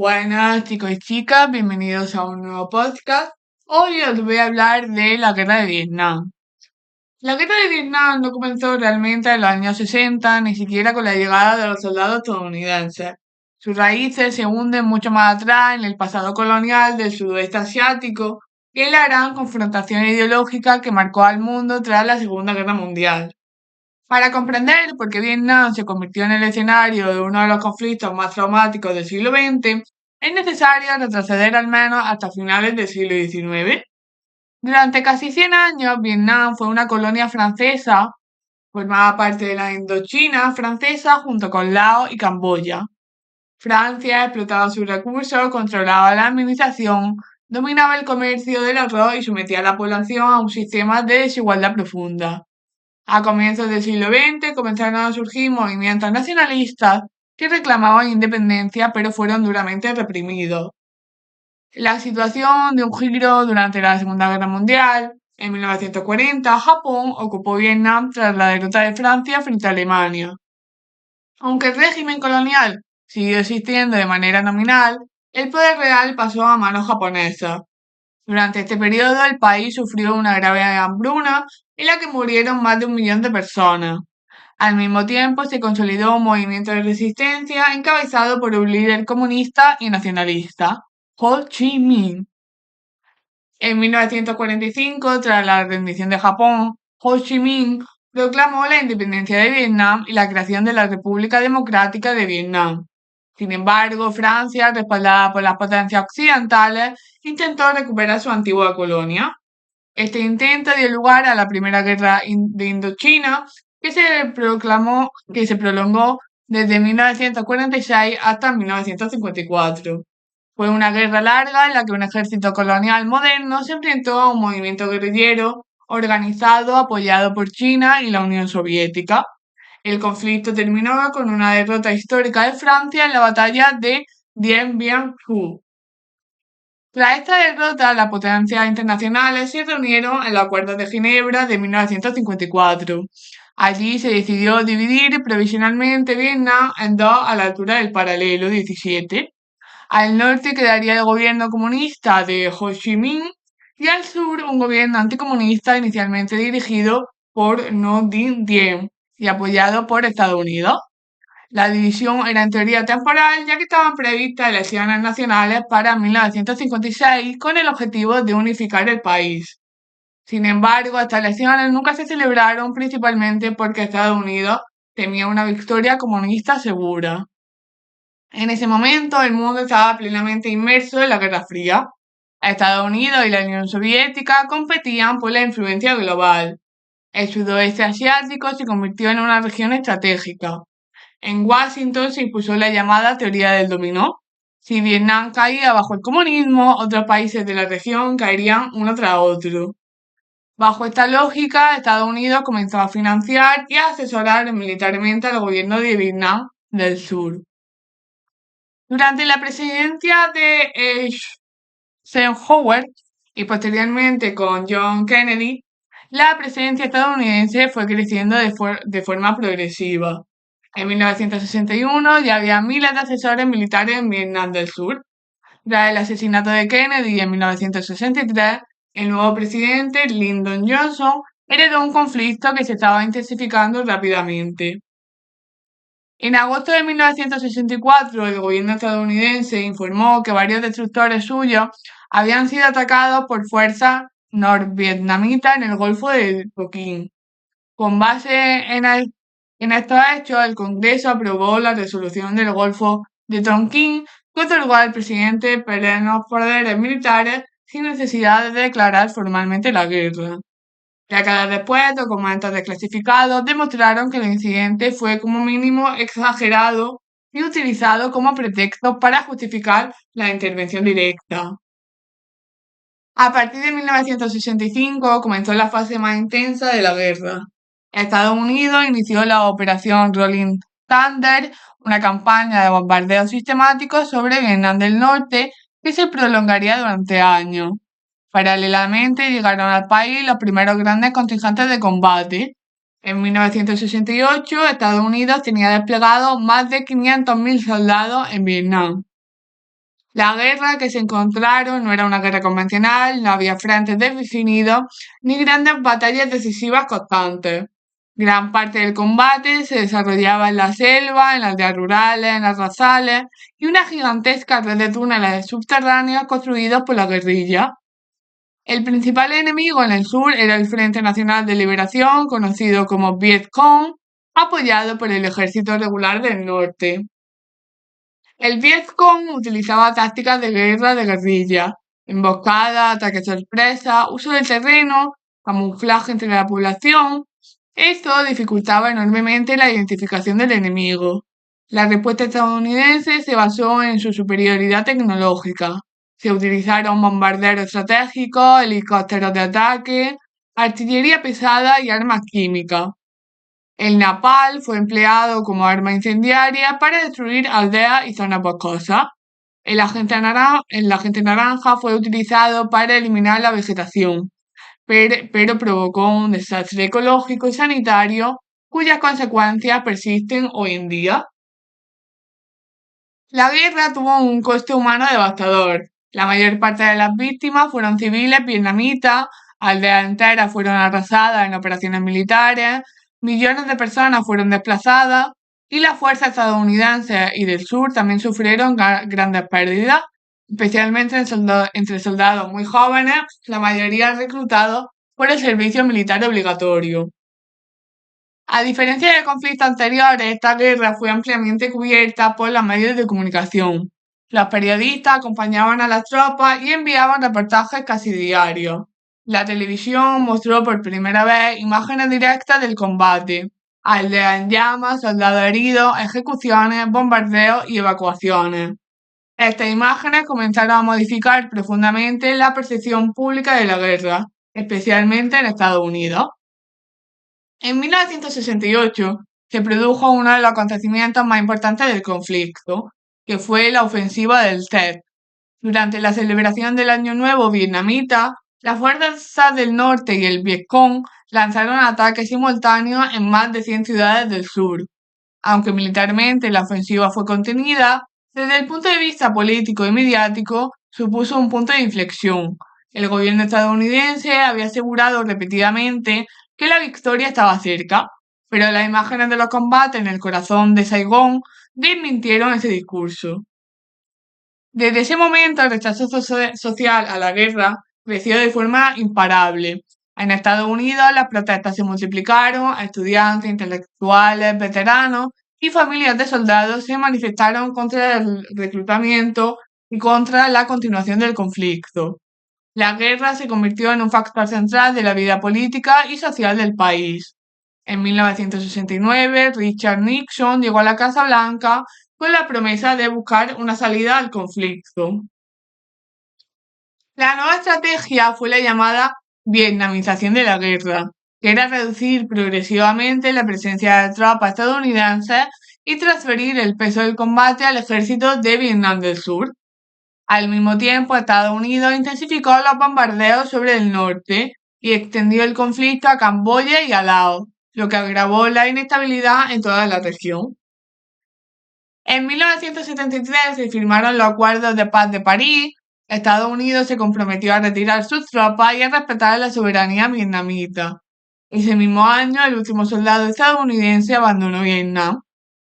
Buenas chicos y chicas, bienvenidos a un nuevo podcast. Hoy os voy a hablar de la guerra de Vietnam. La guerra de Vietnam no comenzó realmente en los años 60, ni siquiera con la llegada de los soldados estadounidenses. Sus raíces se hunden mucho más atrás en el pasado colonial del sudoeste asiático y en la gran confrontación ideológica que marcó al mundo tras la Segunda Guerra Mundial. Para comprender por qué Vietnam se convirtió en el escenario de uno de los conflictos más traumáticos del siglo XX, es necesario retroceder al menos hasta finales del siglo XIX. Durante casi 100 años, Vietnam fue una colonia francesa, formaba parte de la Indochina francesa junto con Laos y Camboya. Francia explotaba sus recursos, controlaba la administración, dominaba el comercio del arroz y sometía a la población a un sistema de desigualdad profunda. A comienzos del siglo XX comenzaron a surgir movimientos nacionalistas que reclamaban independencia pero fueron duramente reprimidos. La situación dio un giro durante la Segunda Guerra Mundial. En 1940, Japón ocupó Vietnam tras la derrota de Francia frente a Alemania. Aunque el régimen colonial siguió existiendo de manera nominal, el poder real pasó a manos japonesas. Durante este periodo, el país sufrió una grave hambruna en la que murieron más de 1 millón de personas. Al mismo tiempo, se consolidó un movimiento de resistencia encabezado por un líder comunista y nacionalista, Ho Chi Minh. En 1945, tras la rendición de Japón, Ho Chi Minh proclamó la independencia de Vietnam y la creación de la República Democrática de Vietnam. Sin embargo, Francia, respaldada por las potencias occidentales, intentó recuperar su antigua colonia. Este intento dio lugar a la Primera Guerra de Indochina, que se prolongó desde 1946 hasta 1954. Fue una guerra larga en la que un ejército colonial moderno se enfrentó a un movimiento guerrillero organizado, apoyado por China y la Unión Soviética. El conflicto terminó con una derrota histórica de Francia en la batalla de Dien Bien Phu. Tras esta derrota, las potencias internacionales se reunieron en los Acuerdos de Ginebra de 1954. Allí se decidió dividir provisionalmente Vietnam en dos a la altura del paralelo 17. Al norte quedaría el gobierno comunista de Ho Chi Minh y al sur un gobierno anticomunista inicialmente dirigido por Ngo Dinh Diem y apoyado por Estados Unidos. La división era en teoría temporal, ya que estaban previstas elecciones nacionales para 1956 con el objetivo de unificar el país. Sin embargo, estas elecciones nunca se celebraron, principalmente porque Estados Unidos temía una victoria comunista segura. En ese momento, el mundo estaba plenamente inmerso en la Guerra Fría. Estados Unidos y la Unión Soviética competían por la influencia global. El sudoeste asiático se convirtió en una región estratégica. En Washington se impuso la llamada teoría del dominó. Si Vietnam caía bajo el comunismo, otros países de la región caerían uno tras otro. Bajo esta lógica, Estados Unidos comenzó a financiar y a asesorar militarmente al gobierno de Vietnam del Sur. Durante la presidencia de Eisenhower y posteriormente con John Kennedy, la presencia estadounidense fue creciendo de forma progresiva. En 1961 ya había miles de asesores militares en Vietnam del Sur. Tras el asesinato de Kennedy en 1963, el nuevo presidente, Lyndon Johnson, heredó un conflicto que se estaba intensificando rápidamente. En agosto de 1964, el gobierno estadounidense informó que varios destructores suyos habían sido atacados por fuerzas norvietnamitas en el Golfo de Tonkin. Con base en estos hechos, el Congreso aprobó la resolución del Golfo de Tonkin que otorgó al presidente plenos poderes militares sin necesidad de declarar formalmente la guerra. Décadas después, documentos desclasificados demostraron que el incidente fue como mínimo exagerado y utilizado como pretexto para justificar la intervención directa. A partir de 1965 comenzó la fase más intensa de la guerra. Estados Unidos inició la Operación Rolling Thunder, una campaña de bombardeo sistemático sobre Vietnam del Norte que se prolongaría durante años. Paralelamente llegaron al país los primeros grandes contingentes de combate. En 1968, Estados Unidos tenía desplegados más de 500.000 soldados en Vietnam. La guerra que se encontraron no era una guerra convencional, no había frentes definidos ni grandes batallas decisivas constantes. Gran parte del combate se desarrollaba en la selva, en las aldeas rurales, en las arrozales y una gigantesca red de túneles subterráneos construidos por la guerrilla. El principal enemigo en el sur era el Frente Nacional de Liberación, conocido como Viet Cong, apoyado por el Ejército Regular del Norte. El Vietcong utilizaba tácticas de guerra de guerrilla, emboscada, ataque sorpresa, uso del terreno, camuflaje entre la población. Esto dificultaba enormemente la identificación del enemigo. La respuesta estadounidense se basó en su superioridad tecnológica. Se utilizaron bombarderos estratégicos, helicópteros de ataque, artillería pesada y armas químicas. El napalm fue empleado como arma incendiaria para destruir aldeas y zonas boscosas. El agente naranja fue utilizado para eliminar la vegetación, pero provocó un desastre ecológico y sanitario cuyas consecuencias persisten hoy en día. La guerra tuvo un coste humano devastador. La mayor parte de las víctimas fueron civiles vietnamitas, aldeas enteras fueron arrasadas en operaciones militares, millones de personas fueron desplazadas y las fuerzas estadounidenses y del sur también sufrieron grandes pérdidas, especialmente entre soldados muy jóvenes, la mayoría reclutados por el servicio militar obligatorio. A diferencia de conflictos anteriores, esta guerra fue ampliamente cubierta por los medios de comunicación. Los periodistas acompañaban a las tropas y enviaban reportajes casi diarios. La televisión mostró por primera vez imágenes directas del combate, aldeas en llamas, soldados heridos, ejecuciones, bombardeos y evacuaciones. Estas imágenes comenzaron a modificar profundamente la percepción pública de la guerra, especialmente en Estados Unidos. En 1968 se produjo uno de los acontecimientos más importantes del conflicto, que fue la ofensiva del Tet. Durante la celebración del Año Nuevo vietnamita, las fuerzas del norte y el Vietcong lanzaron ataques simultáneos en más de 100 ciudades del sur. Aunque militarmente la ofensiva fue contenida, desde el punto de vista político y mediático supuso un punto de inflexión. El gobierno estadounidense había asegurado repetidamente que la victoria estaba cerca, pero las imágenes de los combates en el corazón de Saigón desmintieron ese discurso. Desde ese momento el rechazo social a la guerra creció de forma imparable. En Estados Unidos las protestas se multiplicaron, estudiantes, intelectuales, veteranos y familias de soldados se manifestaron contra el reclutamiento y contra la continuación del conflicto. La guerra se convirtió en un factor central de la vida política y social del país. En 1969, Richard Nixon llegó a la Casa Blanca con la promesa de buscar una salida al conflicto. La nueva estrategia fue la llamada vietnamización de la guerra, que era reducir progresivamente la presencia de tropas estadounidenses y transferir el peso del combate al ejército de Vietnam del Sur. Al mismo tiempo, Estados Unidos intensificó los bombardeos sobre el norte y extendió el conflicto a Camboya y a Laos, lo que agravó la inestabilidad en toda la región. En 1973 se firmaron los Acuerdos de Paz de París. Estados Unidos se comprometió a retirar sus tropas y a respetar la soberanía vietnamita. Ese mismo año, el último soldado estadounidense abandonó Vietnam.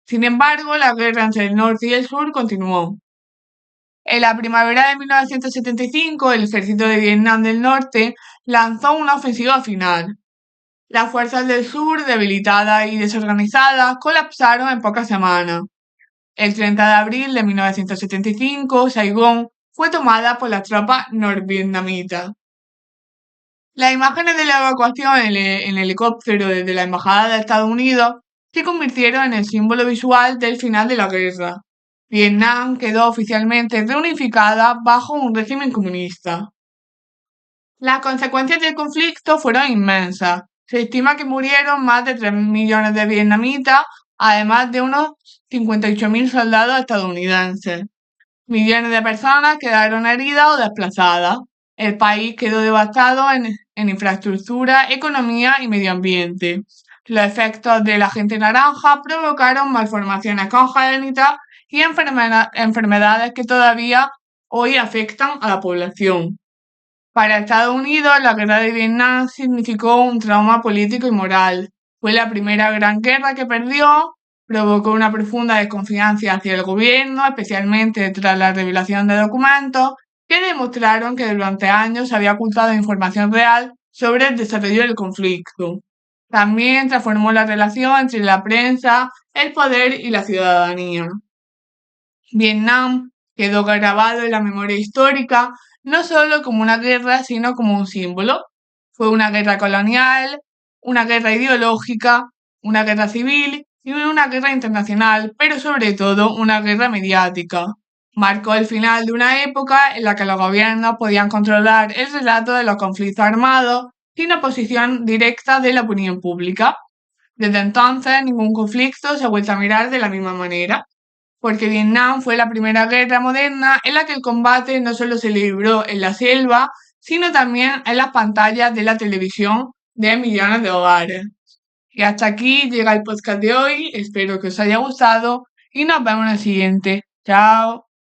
Sin embargo, la guerra entre el norte y el sur continuó. En la primavera de 1975, el ejército de Vietnam del Norte lanzó una ofensiva final. Las fuerzas del sur, debilitadas y desorganizadas, colapsaron en pocas semanas. El 30 de abril de 1975, Saigón fue tomada por las tropas norvietnamitas. Las imágenes de la evacuación en helicóptero desde la Embajada de Estados Unidos se convirtieron en el símbolo visual del final de la guerra. Vietnam quedó oficialmente reunificada bajo un régimen comunista. Las consecuencias del conflicto fueron inmensas. Se estima que murieron más de 3 millones de vietnamitas, además de unos 58.000 soldados estadounidenses. Millones de personas quedaron heridas o desplazadas. El país quedó devastado en infraestructura, economía y medio ambiente. Los efectos de la Agente Naranja provocaron malformaciones congénitas y enfermedades que todavía hoy afectan a la población. Para Estados Unidos, la guerra de Vietnam significó un trauma político y moral. Fue la primera gran guerra que perdió, provocó una profunda desconfianza hacia el gobierno, especialmente tras la revelación de documentos que demostraron que durante años se había ocultado información real sobre el desarrollo del conflicto. También transformó la relación entre la prensa, el poder y la ciudadanía. Vietnam quedó grabado en la memoria histórica no solo como una guerra, sino como un símbolo. Fue una guerra colonial, una guerra ideológica, una guerra civil y una guerra internacional, pero sobre todo una guerra mediática. Marcó el final de una época en la que los gobiernos podían controlar el relato de los conflictos armados sin oposición directa de la opinión pública. Desde entonces, ningún conflicto se ha vuelto a mirar de la misma manera, porque Vietnam fue la primera guerra moderna en la que el combate no solo se libró en la selva, sino también en las pantallas de la televisión de millones de hogares. Y hasta aquí llega el podcast de hoy, espero que os haya gustado y nos vemos en el siguiente. Chao.